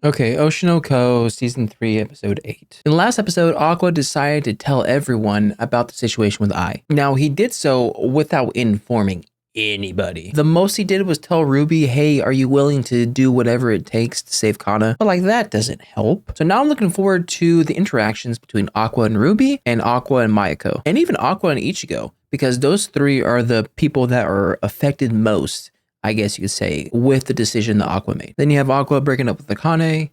Okay, Oshi No Ko, Season 3, Episode 8. In the last episode, Aqua decided to tell everyone about the situation with Ai. Now, he did so without informing anybody. The most he did was tell Ruby, hey, are you willing to do whatever it takes to save Kana? But like, that doesn't help. So now I'm looking forward to the interactions between Aqua and Ruby, and Aqua and Mayako, and even Aqua and Ichigo, because those three are the people that are affected most, I guess you could say, with the decision that Aqua made. Then you have Aqua breaking up with Akane.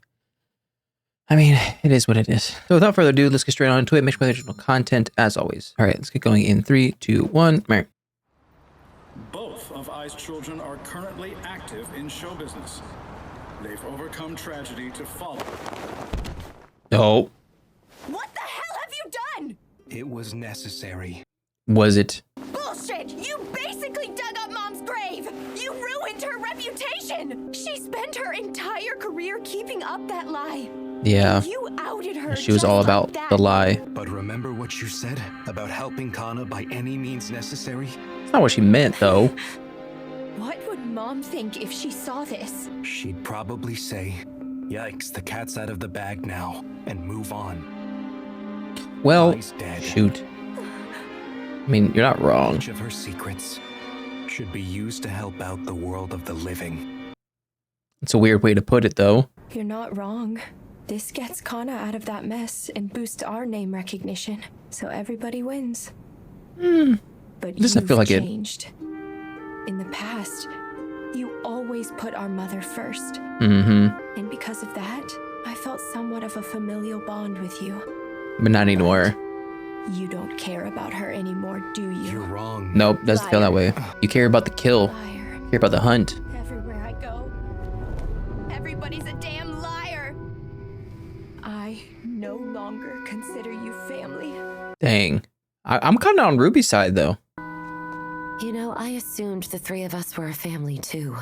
I mean, it is what it is. So without further ado, let's get straight on into it. Make sure additional content as always. All right, let's get going in 3, 2, 1. Right. Both of Ai's children are currently active in show business. They've overcome tragedy to follow. Oh. What the hell have you done? It was necessary. Was it? Bullshit! You basically dug up Mom's grave! You ruined her reputation! She spent her entire career keeping up that lie. Yeah. You outed her. She was all about the lie. But remember what you said about helping Kana by any means necessary? That's not what she meant, though. What would Mom think if she saw this? She'd probably say, yikes, the cat's out of the bag now, and move on. Well, Ai's dead. shoot. I mean, you're not wrong. Each of her secrets should be used to help out the world of the living. It's a weird way to put it, though. You're not wrong. This gets Kana out of that mess and boosts our name recognition, so everybody wins. But Doesn't feel like it. changed. In the past, you always put our mother first. Mm-hmm. And because of that, I felt somewhat of a familial bond with you. But not anymore. You don't care about her anymore, do you? You're wrong. Nope, doesn't feel that way. You care about the kill. Liar. You care about the hunt. Everywhere I go, everybody's a damn liar. I no longer consider you family. Dang. I'm kind of on Ruby's side, though. You know, I assumed the three of us were a family too.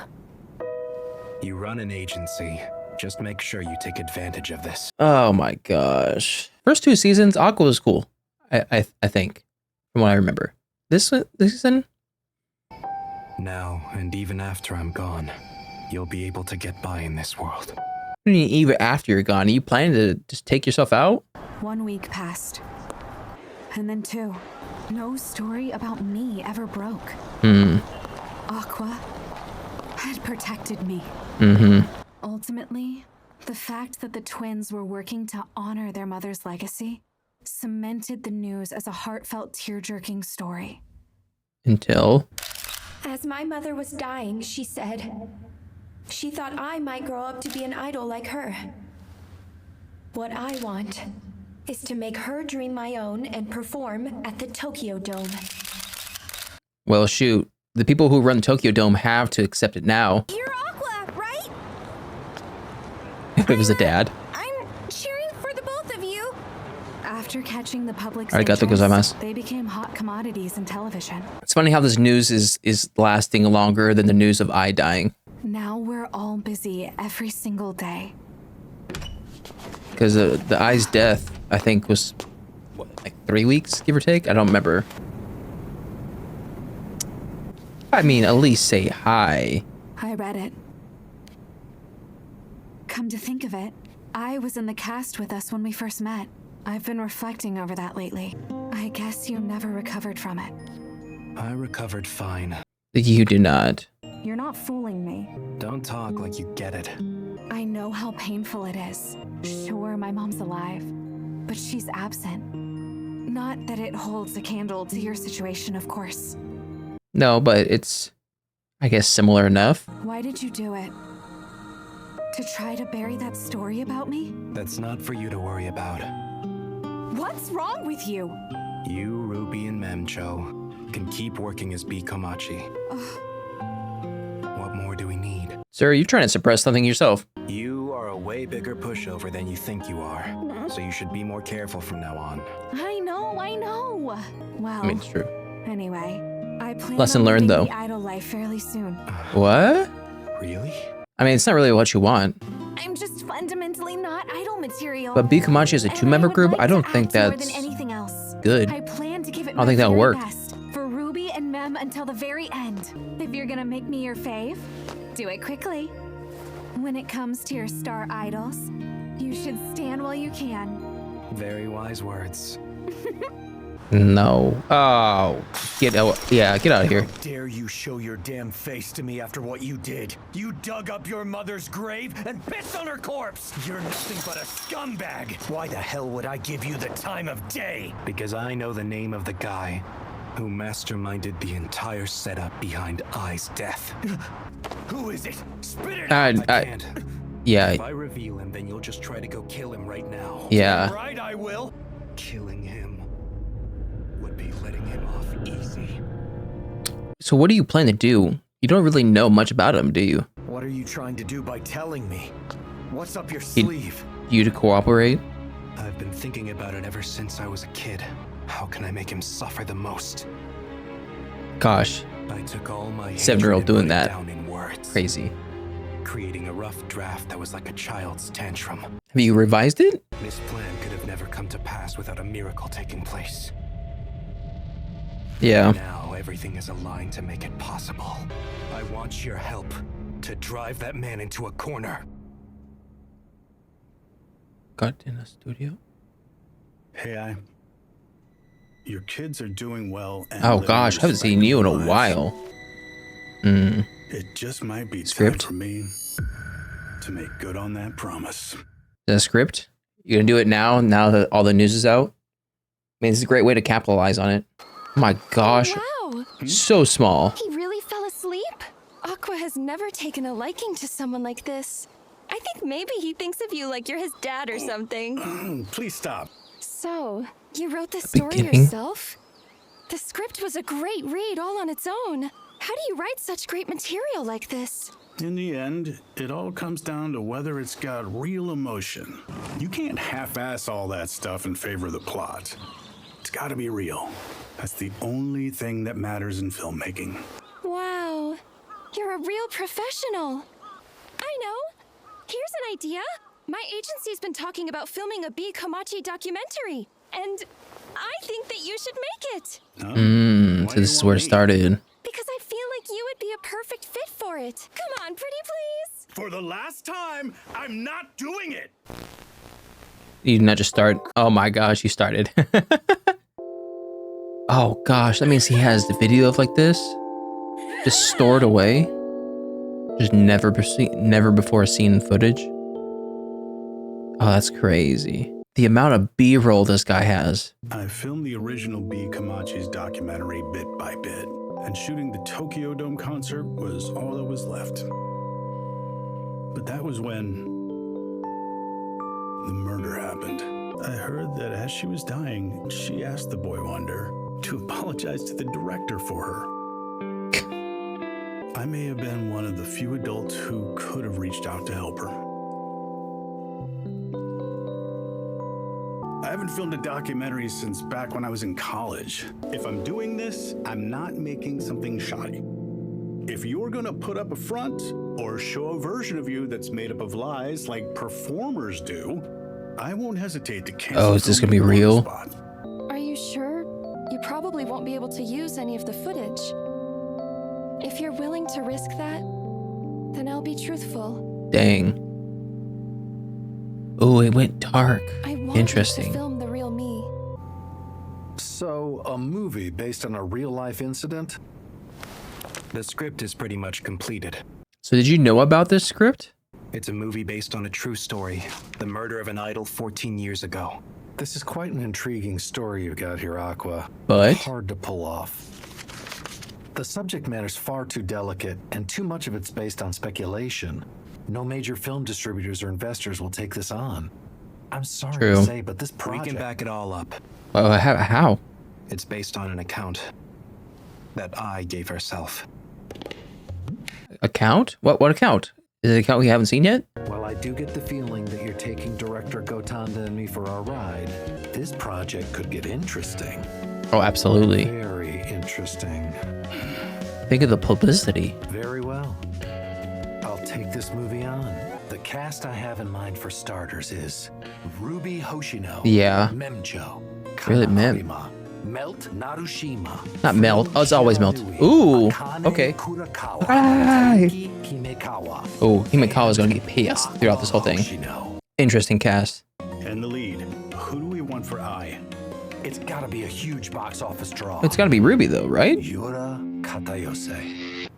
You run an agency. Just make sure you take advantage of this. Oh my gosh. First 2 seasons, Aqua was cool. I think, from what I remember. This season? Now, and even after I'm gone, you'll be able to get by in this world. Even after you're gone, are you planning to just take yourself out? 1 week passed. And then 2. No story about me ever broke. Aqua had protected me. Ultimately, the fact that the twins were working to honor their mother's legacy cemented the news as a heartfelt, tear-jerking story. Until? As my mother was dying, she said, she thought I might grow up to be an idol like her. What I want is to make her dream my own and perform at the Tokyo Dome. Well, shoot. The people who run Tokyo Dome have to accept it now. You're Aqua, right? If it was a dad. I'm cheering for the both of you. After catching the public's Arigato interest, gozaimasu. they became hot commodities in television. It's funny how this news is lasting longer than the news of Ai dying. Now we're all busy every single day. Because the Ai's death, I think, was, what, like 3 weeks, give or take? I don't remember. I mean, at least say hi. I read it. Come to think of it, I was in the cast with us when we first met. I've been reflecting over that lately. I guess you never recovered from it. I recovered fine. You do not. You're not fooling me. Don't talk like you get it. I know how painful it is. Sure, my mom's alive, but she's absent. Not that it holds a candle to your situation, of course. No, but it's, I guess, similar enough. Why did you do it? To try to bury that story about me? That's not for you to worry about. What's wrong with you? You, Ruby, and Memcho can keep working as B. Komachi. What more do we need? Sir, you're trying to suppress something yourself. You are a way bigger pushover than you think you are, so you should be more careful from now on. I know. Well, I mean, it's true. anyway, I plan Lesson on learned, living though. the idol life fairly soon. What? Really? I mean, it's not really what you want. I'm just fundamentally not idol material. But B. Komachi as a And 2-member would group, like I don't to think act more that's than anything else. good. I plan to give it I don't my think that'll very work. best for Ruby and Mem until the very end. If you're gonna make me your fave, do it quickly. When it comes to your star idols, you should stand while you can. Very wise words. No. Oh, get out. Yeah, get out of here. How dare you show your damn face to me after what you did? You dug up your mother's grave and pissed on her corpse! You're nothing but a scumbag! Why the hell would I give you the time of day? Because I know the name of the guy who masterminded the entire setup behind Ai's death. Who is it? Spit it out! I can't. Yeah, If I reveal him, then you'll just try to go kill him right now. yeah. Right, I will! Killing him would be letting him off easy. So what do you plan to do? You don't really know much about him, do you? What are you trying to do by telling me? What's up your sleeve? You to cooperate? I've been thinking about it ever since I was a kid. How can I make him suffer the most? Gosh, I took all my 7-year-old hatred and doing put it that. down in words, Crazy. creating a rough draft that was like a child's tantrum. Have you revised it? This plan could have never come to pass without a miracle taking place. Yeah. Now everything is aligned to make it possible. I want your help to drive that man into a corner. Got in a studio? Hey, your kids are doing well. And Oh living gosh, haven't seen you in a respectable lives. while. It just might be Script? time for me to make good on that promise. The script? You gonna do it now that all the news is out? I mean, it's a great way to capitalize on it. Oh my gosh, Wow, so small. he really fell asleep? Aqua has never taken a liking to someone like this. I think maybe he thinks of you like you're his dad or something. Please stop. So, you wrote this story beginning? yourself? The script was a great read all on its own. How do you write such great material like this? In the end, it all comes down to whether it's got real emotion. You can't half-ass all that stuff in favor of the plot. It's got to be real. That's the only thing that matters in filmmaking. Wow, you're a real professional. I know. Here's an idea. My agency's been talking about filming a B. Komachi documentary, and I think that you should make it. Huh? So this is where it started. Because I feel like you would be a perfect fit for it. Come on, pretty please. For the last time, I'm not doing it! You did not just start. Oh my gosh, you started. Oh gosh, that means he has the video of like this, just stored away, just never before seen footage. Oh, that's crazy. The amount of B-roll this guy has. I filmed the original B. Komachi's documentary bit by bit, and shooting the Tokyo Dome concert was all that was left. But that was when the murder happened. I heard that as she was dying, she asked the boy wonder to apologize to the director for her. I may have been one of the few adults who could have reached out to help her. I haven't filmed a documentary since back when I was in college. If I'm doing this, I'm not making something shoddy. If you're gonna put up a front or show a version of you that's made up of lies like performers do, I won't hesitate to cancel. Oh, is this filming gonna be you on the real? spot. Are you sure? You probably won't be able to use any of the footage. If you're willing to risk that, then I'll be truthful. Dang. Oh, it went dark. I want you to Interesting. film the real me. So, a movie based on a real-life incident? The script is pretty much completed. So did you know about this script? It's a movie based on a true story, the murder of an idol 14 years ago. This is quite an intriguing story you got here, Aqua. But Hard to pull off. The subject matter's far too delicate, and too much of it's based on speculation. No major film distributors or investors will take this on. I'm sorry True. to say, but this We project... can back it all up. how? It's based on an account that I gave herself. Account? What account? Is it an account we haven't seen yet? While I do get the feeling that you're taking director Gotanda and me for our ride, this project could get interesting. Oh, absolutely. Very interesting. Think of the publicity. Very well. I'll take this movie on. The cast I have in mind for starters is Ruby Hoshino, Yeah. Memjo, Really, Mem. Kanaharima, Melt Narushima. Not melt. Oh, it's always melt. Ooh, okay. Oh, Himekawa's gonna get pissed throughout this whole thing. Interesting cast. And the lead. Who do we want for I? It's gotta be a huge box office draw. It's gotta be Ruby though, right? Yura Katayose.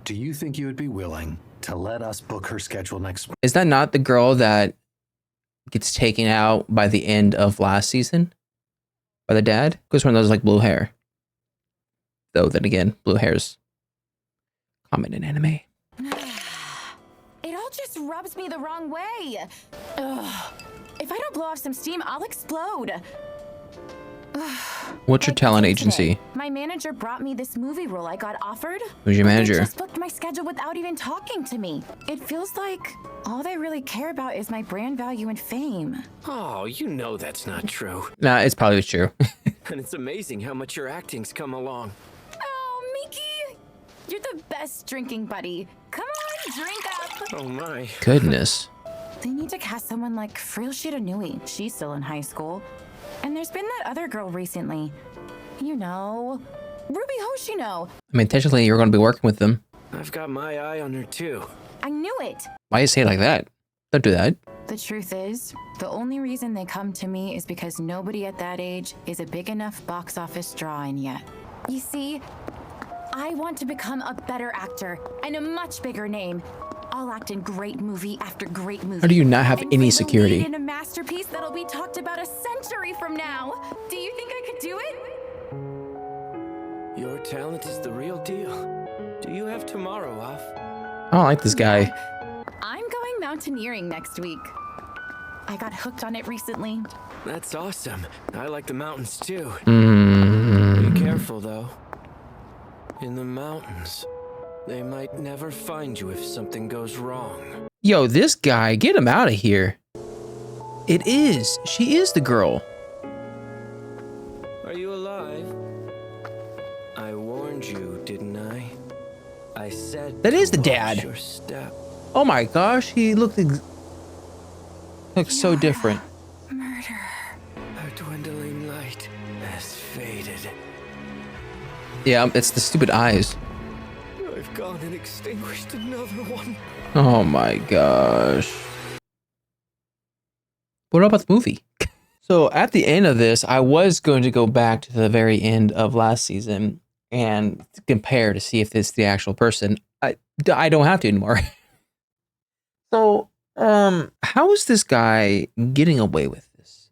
Do you think you would be willing to let us book her schedule next week? Is that not the girl that gets taken out by the end of last season? By the dad? Because one of those like blue hair. Though then again, blue hair's common in anime. It all just rubs me the wrong way. Ugh. If I don't blow off some steam, I'll explode. What's your talent agency? My manager brought me this movie role I got offered. Who's your but manager? They just booked my schedule without even talking to me. It feels like all they really care about is my brand value and fame. Oh, you know that's not true. Nah, it's probably true. And it's amazing how much your acting's come along. Oh, Miki! You're the best drinking buddy. Come on, drink up. Oh my. Goodness. They need to cast someone like Frill Shiranui. She's still in high school. And there's been that other girl recently. You know, Ruby Hoshino. I mean, technically, you're going to be working with them. I've got my eye on her too. I knew it. Why you say it like that? Don't do that. The truth is, the only reason they come to me is because nobody at that age is a big enough box office draw-in yet. You see, I want to become a better actor and a much bigger name. I'll act in great movie after great movie. How do you not have and any play the security? lead in a masterpiece that'll be talked about a century from now. Do you think I could do it? Your talent is the real deal. Do you have tomorrow off? I don't like this guy. I'm going mountaineering next week. I got hooked on it recently. That's awesome. I like the mountains too. Mm. Be careful though. In the mountains, they might never find you if something goes wrong. Yo, this guy, get him out of here. It is. She is the girl. Are you alive? I warned you, didn't I? I said That is to the watch dad. your step. Oh my gosh, he looks so different. Murder. Our dwindling light has faded. Yeah, it's the stupid eyes. I've gone and extinguished another one. Oh my gosh. What about the movie? So at the end of this, I was going to go back to the very end of last season and compare to see if it's the actual person. I don't have to anymore. So, how is this guy getting away with this?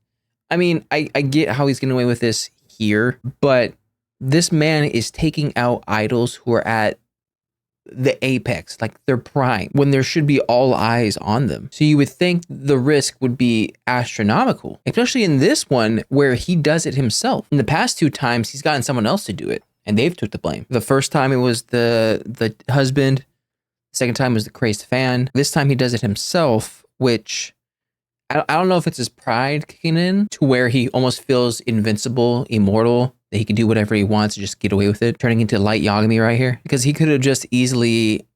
I mean, I get how he's getting away with this here, but this man is taking out idols who are at the apex, like their prime, when there should be all eyes on them. So you would think the risk would be astronomical, especially in this one where he does it himself. In the past 2 times, he's gotten someone else to do it, and they've took the blame. The first time it was the husband. The second time was the crazed fan. This time he does it himself, which I don't know if it's his pride kicking in to where he almost feels invincible, immortal, that he can do whatever he wants and just get away with it, turning into Light Yagami right here. Because he could have just easily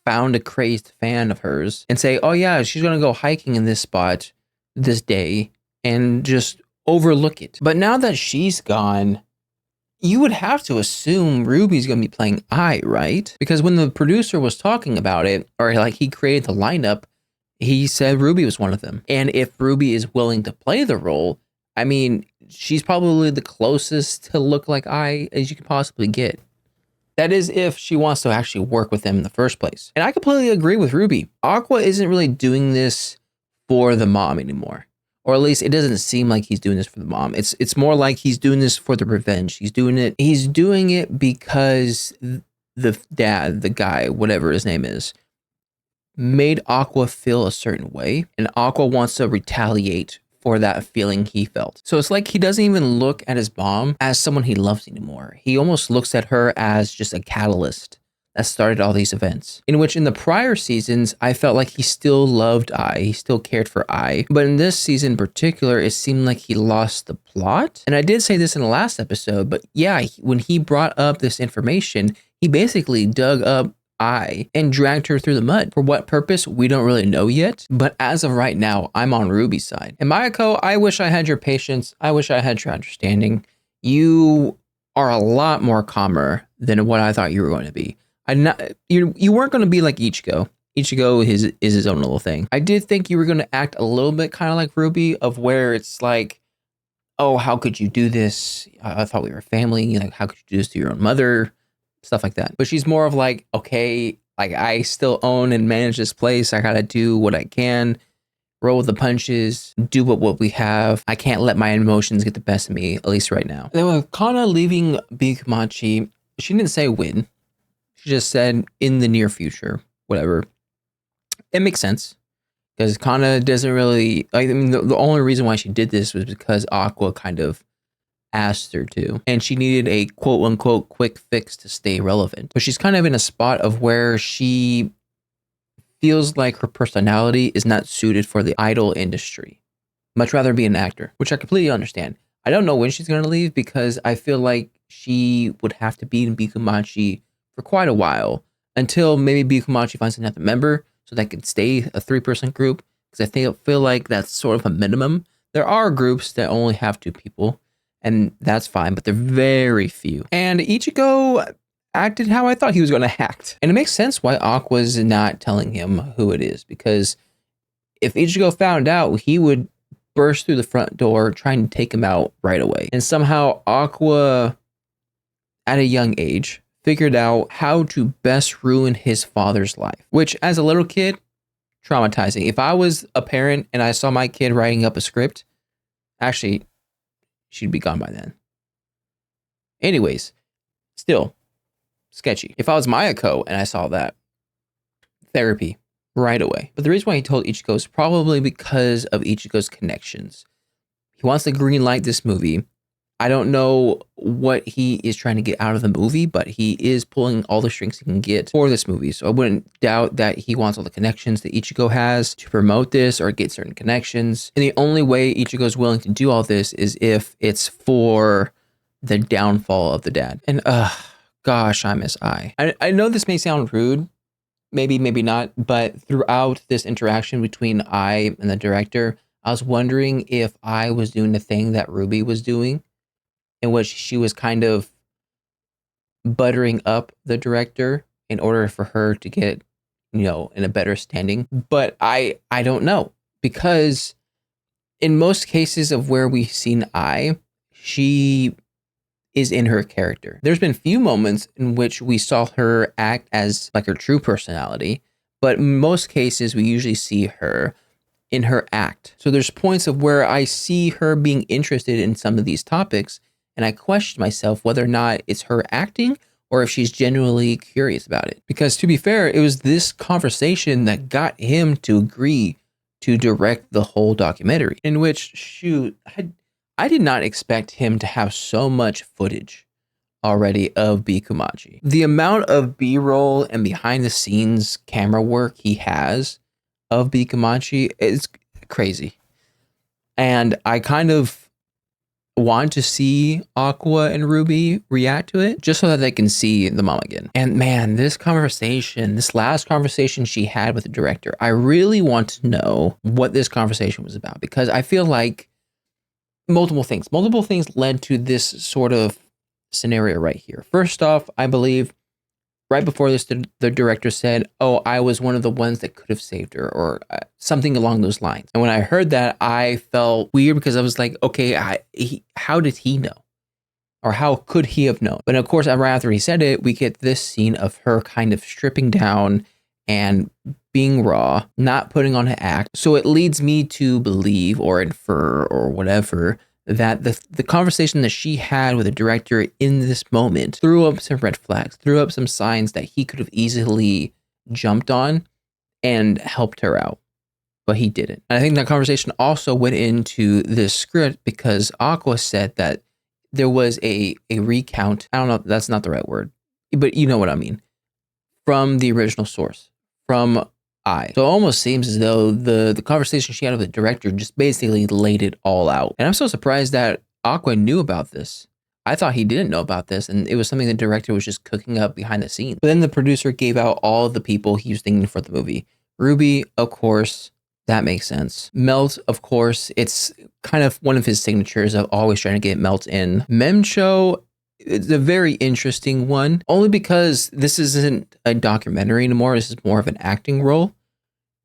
found a crazed fan of hers and say, oh yeah, she's going to go hiking in this spot this day, and just overlook it. But now that she's gone, you would have to assume Ruby's going to be playing I, right? Because when the producer was talking about it, or like he created the lineup, he said Ruby was one of them. And if Ruby is willing to play the role, I mean, she's probably the closest to look like I as you can possibly get. That is if she wants to actually work with them in the first place. And I completely agree with Ruby. Aqua isn't really doing this for the mom anymore. Or at least it doesn't seem like he's doing this for the mom. It's more like he's doing this for the revenge. He's doing it because the dad, the guy, whatever his name is, made Aqua feel a certain way, and Aqua wants to retaliate for that feeling he felt. So it's like he doesn't even look at his mom as someone he loves anymore. He almost looks at her as just a catalyst that started all these events. In which in the prior seasons, I felt like he still loved I, he still cared for I. But in this season in particular, it seemed like he lost the plot. And I did say this in the last episode, but yeah, when he brought up this information, he basically dug up I and dragged her through the mud. For what purpose, we don't really know yet. But as of right now, I'm on Ruby's side. And Mayako, I wish I had your patience. I wish I had your understanding. you are a lot more calmer than what I thought you were going to be. You weren't going to be like Ichigo. Ichigo is his own little thing. I did think you were going to act a little bit kind of like Ruby, of where it's like, oh, how could you do this? I thought we were family. Like, how could you do this to your own mother? Stuff like that. But she's more of like, okay, like I still own and manage this place. I gotta do what I can, roll with the punches, do what we have. I can't let my emotions get the best of me, at least right now. Then with Kana leaving Bikumachi, she didn't say when. She just said in the near future, whatever. It makes sense. Because Kana doesn't really, I mean, the only reason why she did this was because Aqua kind of asked her to. And she needed a quote unquote quick fix to stay relevant. But she's kind of in a spot of where she feels like her personality is not suited for the idol industry. Much rather be an actor, which I completely understand. I don't know when she's going to leave because I feel like she would have to be in Bikumachi for quite a while until maybe Bikumachi finds another member so that can stay a 3-person group. Because I feel like that's sort of a minimum. There are groups that only have 2 people, and that's fine, but they're very few. And Ichigo acted how I thought he was going to act. And it makes sense why Aqua's not telling him who it is, because if Ichigo found out, he would burst through the front door trying to take him out right away. And somehow Aqua, at a young age, figured out how to best ruin his father's life, which as a little kid, traumatizing. If I was a parent and I saw my kid writing up a script, actually, she'd be gone by then. Anyways, still sketchy. If I was Mayako and I saw that, therapy right away. But the reason why he told Ichigo is probably because of Ichigo's connections. He wants to green light this movie. I don't know what he is trying to get out of the movie, but he is pulling all the strings he can get for this movie. So I wouldn't doubt that he wants all the connections that Ichigo has to promote this or get certain connections. And the only way Ichigo is willing to do all this is if it's for the downfall of the dad. And gosh, I miss Ai. I know this may sound rude, maybe not, but throughout this interaction between Ai and the director, I was wondering if Ai was doing the thing that Ruby was doing, in which she was kind of buttering up the director in order for her to get, in a better standing. But I don't know, because in most cases of where we've seen Ai, she is in her character. There's been few moments in which we saw her act as like her true personality, but in most cases we usually see her in her act. So there's points of where I see her being interested in some of these topics, and I question myself whether or not it's her acting or if she's genuinely curious about it. Because to be fair, it was this conversation that got him to agree to direct the whole documentary, in which, shoot, I did not expect him to have so much footage already of Bikumachi. The amount of B-roll and behind the scenes camera work he has of Bikumachi is crazy. And I kind of want to see Aqua and Ruby react to it just so that they can see the mom again. And man, this last conversation she had with the director, I really want to know what this conversation was about, because I feel like multiple things led to this sort of scenario right here. First off, I believe right before this, the director said, "Oh, I was one of the ones that could have saved her," or something along those lines. And when I heard that, I felt weird, because I was like, okay, how did he know? Or how could he have known? But of course, right after he said it, we get this scene of her kind of stripping down and being raw, not putting on an act. So it leads me to believe or infer or whatever that the conversation that she had with the director in this moment threw up some red flags, threw up some signs that he could have easily jumped on and helped her out, but he didn't. And I think that conversation also went into this script because Aqua said that there was a recount. I don't know, that's not the right word, but you know what I mean, from the original source, from Ai. So it almost seems as though the conversation she had with the director just basically laid it all out. And I'm so surprised that Aqua knew about this. I thought he didn't know about this, and it was something the director was just cooking up behind the scenes. But then the producer gave out all of the people he was thinking for the movie. Ruby, of course, That makes sense. Melt, of course, it's kind of one of his signatures of always trying to get Melt in. Memcho, it's a very interesting one, only because this isn't a documentary anymore. This is more of an acting role.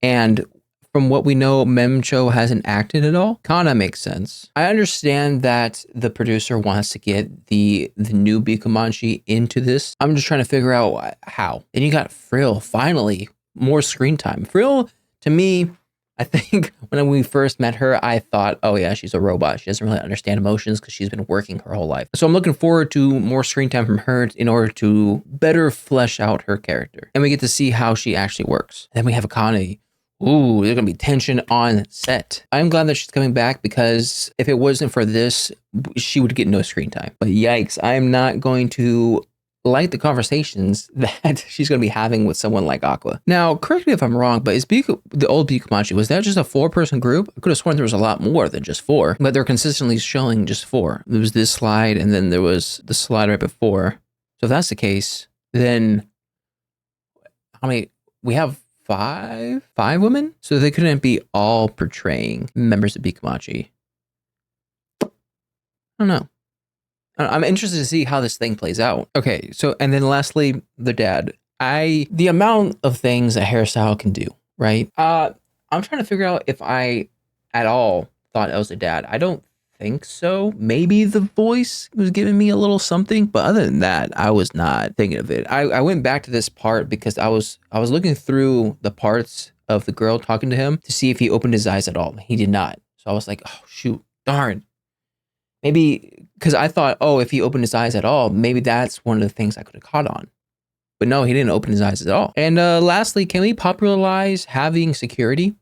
And from what we know, Memcho hasn't acted at all. Kinda makes sense. I understand that the producer wants to get the new Bikumanchi into this. I'm just trying to figure out how. Then you got Frill, finally, more screen time. Frill, to me, I think when we first met her, I thought, oh yeah, she's a robot. She doesn't really understand emotions because she's been working her whole life. So I'm looking forward to more screen time from her in order to better flesh out her character. And we get to see how she actually works. Then we have Akane. Ooh, there's gonna be tension on set. I'm glad that she's coming back because if it wasn't for this, she would get no screen time. But yikes, I am not going to like the conversations that she's going to be having with someone like Aqua. Now, correct me if I'm wrong, but is the old Bikumanchi, was that just a 4-person group? I could have sworn there was a lot more than just 4, but they're consistently showing just 4. There was this slide, and then there was the slide right before. So if that's the case, then how many? We have 5 women? So they couldn't be all portraying members of Bikumanchi. I don't know. I'm interested to see how this thing plays out. Okay, so, and then lastly, the dad. The amount of things a hairstyle can do, right? I'm trying to figure out if I at all thought it was a dad. I don't think so. Maybe the voice was giving me a little something, but other than that, I was not thinking of it. I went back to this part because I was looking through the parts of the girl talking to him to see if he opened his eyes at all. He did not. So I was like, oh shoot, darn. Maybe because I thought, oh, if he opened his eyes at all, maybe that's one of the things I could have caught on. But no, he didn't open his eyes at all. And lastly, can we popularize having security?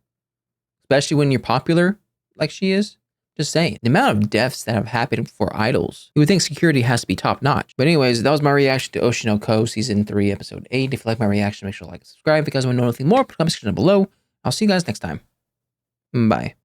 Especially when you're popular like she is? Just saying. The amount of deaths that have happened for idols, you would think security has to be top notch. But anyways, that was my reaction to Oshi No Ko Season 3, Episode 8. If you like my reaction, make sure to like and subscribe. If you guys want to know anything more, put a comment section down below. I'll see you guys next time. Bye.